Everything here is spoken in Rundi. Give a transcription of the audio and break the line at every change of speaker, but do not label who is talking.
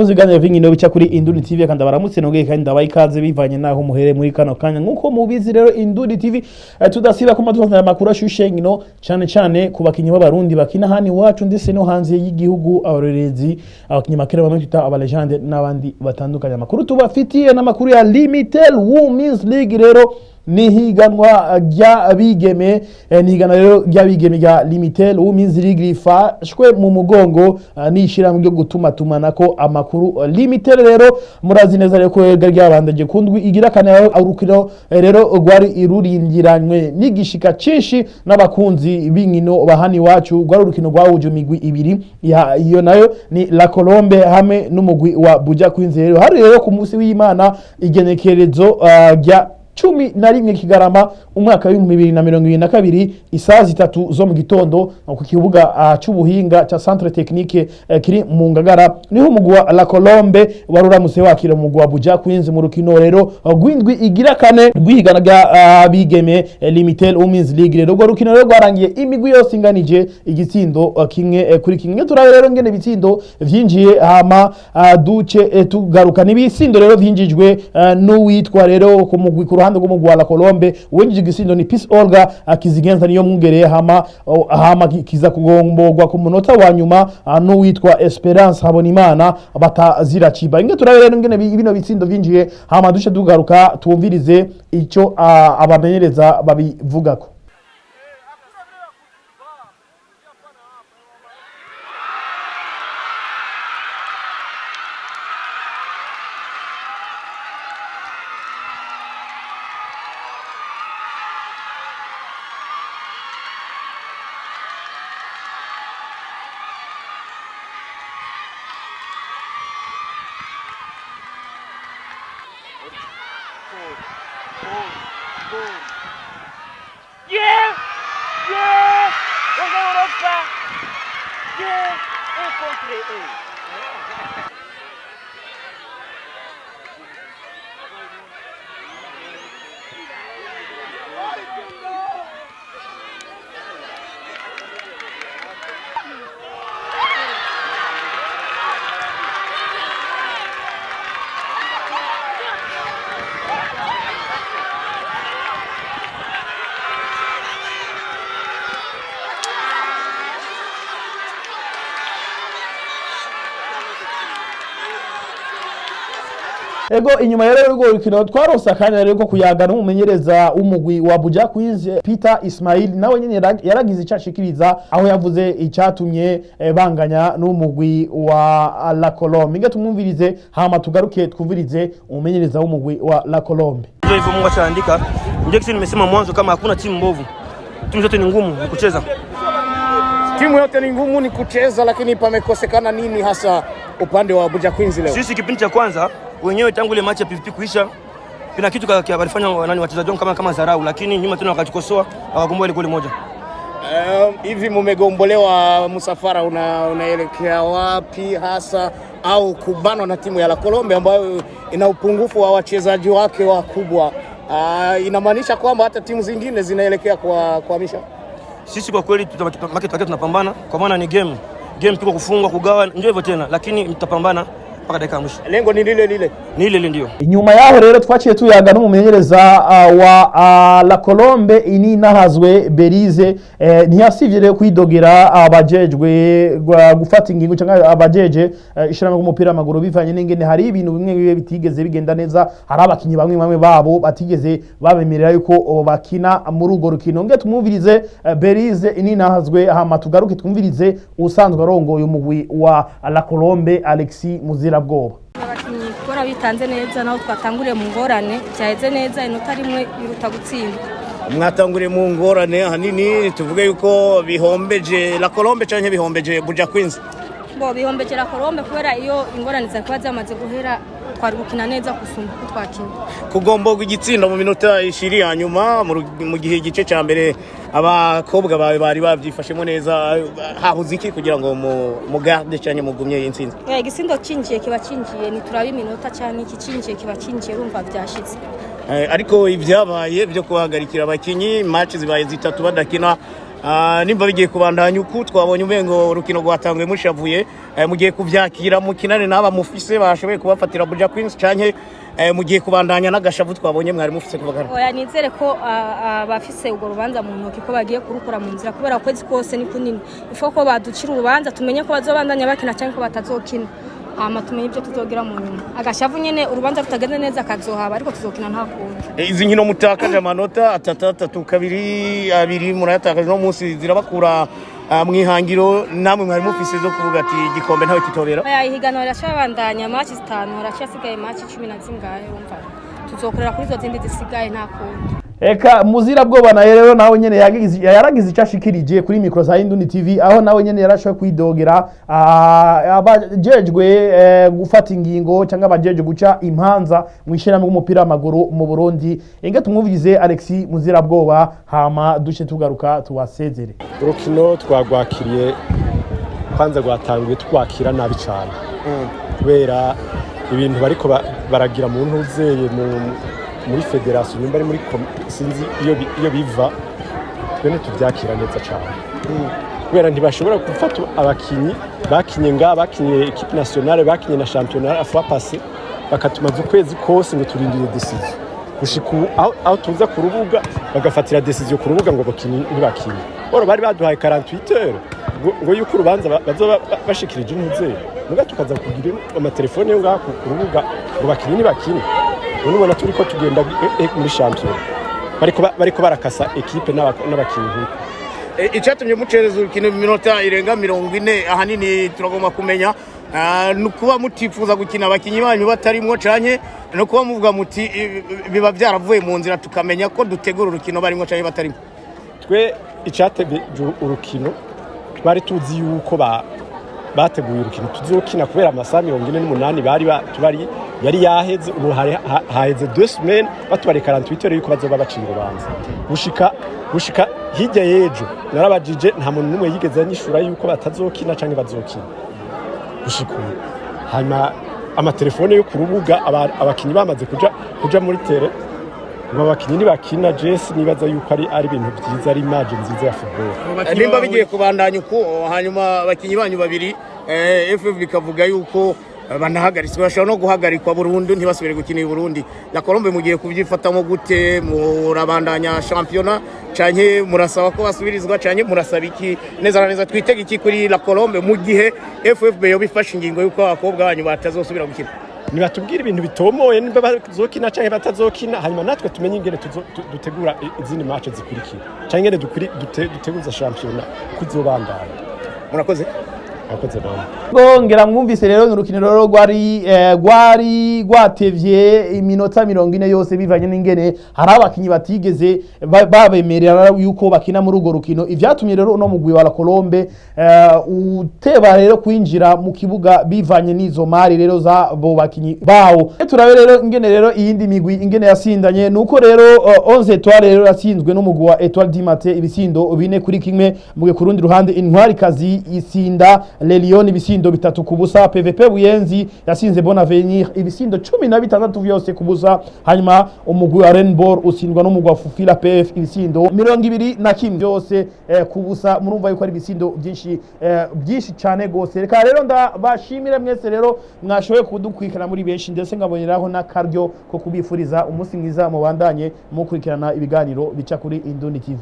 bakunze ibiganiro vy'inkino bica kuri Indundi TV kandi baramutse nogeye kandi ndabaye ikaze bivanye naho muhere muri kano kanya nkuko mubizi rero Indundi TV tudasiba kuma tuzana amakuru ashushe nkino cyane ku bakinyi b'abarundi bakina hani wacu ndetse no hanze y'igihugu abarorezi abakinyi makere bamwita abalegende n'abandi batandukanye amakuru tubafitiye n'amakuru ya Limited Women's League rero ni higanwa rya bigeme higanwa rero rya bigeme rya Limited Women's League rifashwe mu mugongo nishiramwe ryo gutuma tumanako amakuru Limited rero murazi neza rero ko ryabandije kundwi igira kane urukino rero rwari irurindiranywe n'igishika cinshi n'abakunzi b'inkino bahani wacu rwari urukino rwahuje imigwi ibiri iyo nayo ni La Colombe hamwe n'umugwi wa Buja Queens rero hari rero ku munsi w'Imana igenekerezo rya 11 Kigarama umwaka wa 2022 isaha 3 zo mu gitondo ku kibuga cy'ubuhinga cha Centre Technique kiri mu Ngagara niho umugwi wa La Colombe waruramutse wakira umugwi wa Buja Queens mu rukino rero rw'indwi igira kane rw'ihigana rya bigeme Limited Women's League rero rwo rukino rero rwarangiye imigwi yose inganije igitsindo kimwe kuri kimwe turabe rero ngene bitsindo vyinjiye hama duce tugaruka nibisindo rero vyinjijwe n'uwitwa rero ku mugwi ruhande rw'umugwi wa La Colombe wenjije igisindo ni Peace Olga akizigenza niyo mwungereye hama kiza kugomborwa ku munota wa nyuma n'uwitwa Esperance Habonimana batazira ciba inge turabe rero ngene bino bitsindo vinjiye hama duce tugaruka tumvirize ico abamenyereza babivugako. Ego inyuma rero rwo rukino twaronse akanya rero ko kuyaga n'umumenyereza umugwi wa Buja Queens Peter Ismail nawe nyene yaragize icashikiriza aho yavuze icyatumye banganya n'umugwi wa La Colombe inge tumwumvirize hama tugaruke twumvirize umumenyereza w'umugwi wa La Colombe.
Ndio hivyo Mungu ataandika. Ndio kitu nimesema mwanzo kama hakuna timu mbovu. Timu zote ni ngumu ni kucheza.
Timu yote ni ngumu ni kucheza lakini pamekosekana nini hasa upande wa Buja Queens leo?
Sisi kipindi cha kwanza wenyewe tangu ile match ya PVP kuisha kuna kitu walifanya nani wachezaji kama zarau lakini nyuma tena wakachikosoa wakakomboa ile goli moja.
Hivi mmegombolewa msafara unaelekea wapi hasa au kubanwa na timu ya La Colombe ambayo ina upungufu wa wachezaji wake wakubwa? Inamaanisha kwamba hata timu zingine zinaelekea kuhamisha.
Sisi kwa kweli tunapambana kwa maana ni game tuko kufungwa kugawa ndio hivyo tena lakini tutapambana paka dakika mwisho.
Lengo ni lile
ndio.
Inyuma yaho rero twaciye tuyaga n'umumenyereza wa La Colombe ini nahazwe Berize ntiyasivye rero kwidogera abajejwe gufata ingingo cyangwa abajeje ishiramo umupira w'amaguru bivanye n'ingene hari ibintu bimwe bibe bitigeze bigenda neza hari abakinyi bamwe babo batigeze babemerera yuko bakina muri ugo rukino nge tumwumvirize Berize ini nahazwe hama tugaruke twumvirize usanzwe arongoye umugwi wa La Colombe Alexis Muzira bwoba
abakinyi kora bitanze neza naho twatanguriye mu ngorane cyaheze neza inota rimwe biruta gutsinda
mwatanguriye mu ngorane hanini tuvuge yuko bihombeje La Colombe canke bihombeje Buja Queens
bihombeje La Colombe kubera iyo ingorane zakwa zamaze guhera twari gukina neza kusumba ko twakina
kugomborwa igitsinda mu minota 20 hanyuma mu gihe igice cya mbere abakobwa bari bavyifashemo neza hahuze iki kugira ngo mu garde cyane mugumye y'intsinzi
igisindo cinjiye kiba cinjiye ni turabe iminota cyane iki cinjiye kiba cinjiye urumva byashitse
ariko ibyabaye byo kuhagarikira abakinyi match zibaye zitatu badakina nimba bigiye kubandanya uku twabonye umengo urukino rwatanguye mushavuye mugiye kuvyakira mukinane n'aba mufise bashoboye kubafatira Buja Queens canke mugiye kubandanya n'agashavu twabonye mwari mufise kubagara.
Oya nizere ko abafise urwo rubanza mu ntoki ko bagiye kurukora mu nzira kubera kwezi kose ni kunini ifo ko baducira urubanza tumenye ko bazobandanya bakina canke ko batazokina hama tumenye ibyo tuzogira mu nyuma agashavu nyene urubanza rutageze neza kazohaba ariko tuzokina nta kundi.
Izi nkino mutakaje amanota 3-2 murayatakaje no munsi zirabakura mwihangiro namwe mwari mufise zo kuvuga ati igikombe ntawe kitobera.
Oya ihiganwa riracabandanya match 5 haracasigaye match 10 na zingahe umva tuzokorera kuri zo zindi zisigaye nta kundi.
Eka muzira bwoba na rero nawe nyene yaragize icashikirije kuri micro za Indundi TV aho nawe nyene yarashoye kwidogera abajejwe gufata ingingo cyangwa abajeje guca impanza mwishiramo umupira w'amaguru mu Burundi enge tumwuvize Alexis muzira bwoba hama duce tugaruka tuwasezere.
Urukino twagwakiriye kwanza gwatanguye twakira nabi cyane kubera ibintu bariko baragira mu ntuzeye muri federation nimba ari muri sinzi iyo biva twene tuvyakira neza cyane kubera ntibashobora gufata abakinyi bakinye bakinye equipe nationale bakinye na championnat a fois passé bakatumaza ukwezi kose ngo turindire decision gushika aho tuza ku rubuga bagafatira decision ku rubuga ngo bakinyi ntibakinye oro bari baduhaye 48 heures ngo yuko urubanza bazoba bashikirije umuzeye muga tukaza kugira amatelefone yo ngaho ku rubuga ngo bakinyi ntibakinye unubona turiko tugenda muri champion bariko barakasa equipe n'abakinyi.
Icatumye mucereza urukino minota irenga 40 ahanini turagomba kumenya nukuba mutifuza gukina abakinyi banyu batarimwo canke no kuba muvuga muti biba byaravuye mu nzira tukamenya ko dutegura urukino barimwo canke batarimwo.
Twe icatebe urukino twari tuzi yuko bateguye urukino tuzokina kubera amasaha 48 bari yari yaheze ubu haheze 2 semaines batubare 48 heures yuko bazoba bacira urubanza gushika hirya yejo narabajije nta muntu numwe yigeze anyishura yuko batazokina canke bazokina gushika hanyuma amatelefone yo ku rubuga abakinyi bamaze kuja muri tere abakinyi nibakina Jesse nibaza yuko ari ibintu byiza ari image nziza ya football.
Nimba bigiye kubandanya uko hanyuma abakinyi banyu babiri FF bikavuga yuko banahagaritse bashobora no guhagarikwa burundu ntibasubire gukina i Burundi. La Colombe mugiye kubyifatamo gute murabandanya championnat canke murasaba ko basubirizwa canke murasaba iki neza neza twitega iki kuri La Colombe mu gihe FFB yo bifasha ingingo yuko abakobwa banyu batazosubira gukina?
Nibatubwira ibintu bitomoye nimba bazokina canke batazokina hanyuma natwe tumenye ingene dutegura izindi match zikurikira canke ingene duteguza championnat kuzobandana.
Murakoze.
Ngera mwumvise rero n'urukino rero gwari gwatevye iminota 40 yose bivanye n'ingene hari abakinyi batigeze babemerera yuko bakina muri urwo rukino ivyatumye rero no mugwi wa La Colombe uteba rero kwinjira mu kibuga bivanye n'izo mari rero za bo bakinyi bawo. Turabe rero ingene rero iyindi migwi ingene yasindanye nuko rero 11 Etoile rero yatsinzwe n'umugwi wa Etoile du Matin ibisindo 4-1 mu kurundi ruhande Intwari kazi isinda Le Lion ibisindo 3-0 PVP Buyenzi yasinze Bonavenir ibisindo 16 vyose kubusa hanyuma umugwi wa Rainbow usindwa n'umugwi wa Fufila PF ibisindo 21 byose kubusa murumva yuko ari ibisindo byinshi cyane gose. Reka rero ndabashimire mwese rero mwashoboye kudukwikana muri benshi ndetse ngaboneraho na karyo ko kubifuriza umunsi mwiza mubandanye mukurikirana ibiganiro bica kuri Indundi TV.